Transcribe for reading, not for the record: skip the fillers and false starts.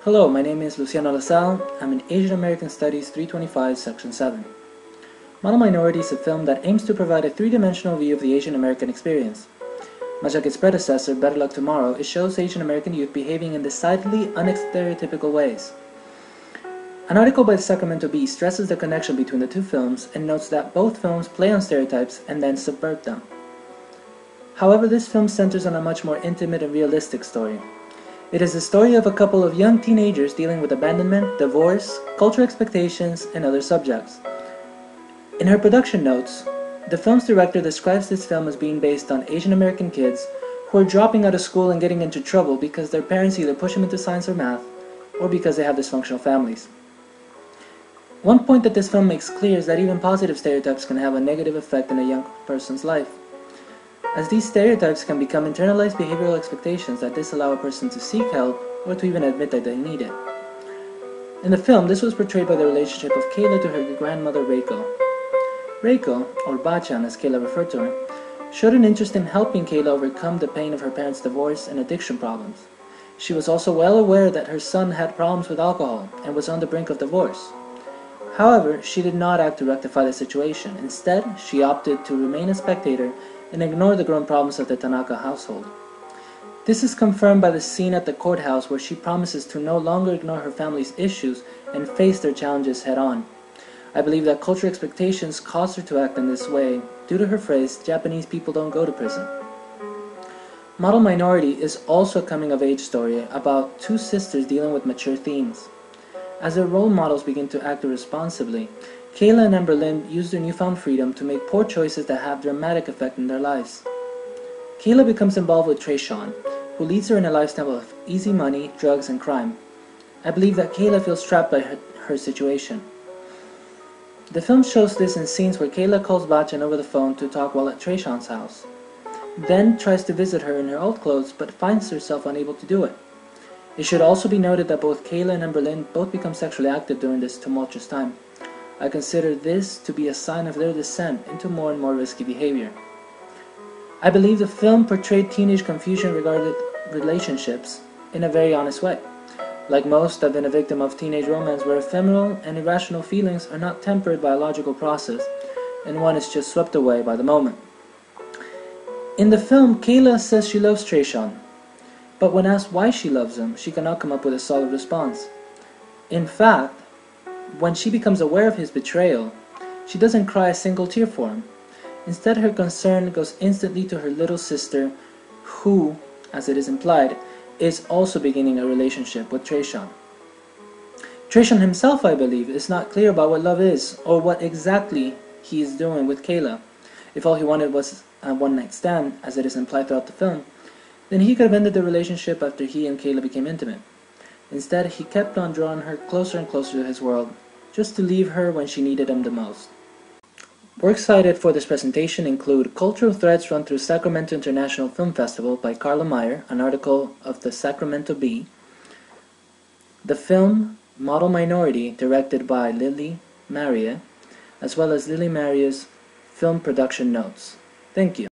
Hello, my name is Luciano Lassalle. I'm in Asian American Studies 325, Section 7. Model Minority is a film that aims to provide a three-dimensional view of the Asian American experience. Much like its predecessor, Better Luck Tomorrow, it shows Asian American youth behaving in decidedly unstereotypical ways. An article by the Sacramento Bee stresses the connection between the two films and notes that both films play on stereotypes and then subvert them. However, this film centers on a much more intimate and realistic story. It is the story of a couple of young teenagers dealing with abandonment, divorce, cultural expectations, and other subjects. In her production notes, the film's director describes this film as being based on Asian American kids who are dropping out of school and getting into trouble because their parents either push them into science or math, or because they have dysfunctional families. One point that this film makes clear is that even positive stereotypes can have a negative effect in a young person's life, as these stereotypes can become internalized behavioral expectations that disallow a person to seek help or to even admit that they need it. In the film, this was portrayed by the relationship of Kayla to her grandmother Reiko. Reiko, or Bachan as Kayla referred to her, showed an interest in helping Kayla overcome the pain of her parents' divorce and addiction problems. She was also well aware that her son had problems with alcohol and was on the brink of divorce. However, she did not act to rectify the situation. Instead, she opted to remain a spectator and ignore the growing problems of the Tanaka household. This is confirmed by the scene at the courthouse where she promises to no longer ignore her family's issues and face their challenges head-on. I believe that cultural expectations caused her to act in this way due to her phrase, "Japanese people don't go to prison." Model Minority is also a coming-of-age story about two sisters dealing with mature themes. As their role models begin to act irresponsibly, Kayla and Amberlynn use their newfound freedom to make poor choices that have dramatic effect in their lives. Kayla becomes involved with Trayshawn, who leads her in a lifestyle of easy money, drugs, and crime. I believe that Kayla feels trapped by her situation. The film shows this in scenes where Kayla calls Bachan over the phone to talk while at Trayshawn's house, then tries to visit her in her old clothes but finds herself unable to do it. It should also be noted that both Kayla and Amberlynn both become sexually active during this tumultuous time. I consider this to be a sign of their descent into more and more risky behavior. I believe the film portrayed teenage confusion regarding relationships in a very honest way. Like most, I've been a victim of teenage romance where ephemeral and irrational feelings are not tempered by a logical process, and one is just swept away by the moment. In the film, Kayla says she loves Trayshawn, but when asked why she loves him, she cannot come up with a solid response. In fact, when she becomes aware of his betrayal, she doesn't cry a single tear for him. Instead, her concern goes instantly to her little sister, who, as it is implied, is also beginning a relationship with Trayshawn. Trayshawn himself, I believe, is not clear about what love is, or what exactly he is doing with Kayla. If all he wanted was a one-night stand, as it is implied throughout the film, then he could have ended the relationship after he and Kayla became intimate. Instead, he kept on drawing her closer and closer to his world, just to leave her when she needed him the most. Works cited for this presentation include Cultural Threads Run Through Sacramento International Film Festival by Carla Meyer, an article of the Sacramento Bee, the film Model Minority, directed by Lily Maria, as well as Lily Maria's film production notes. Thank you.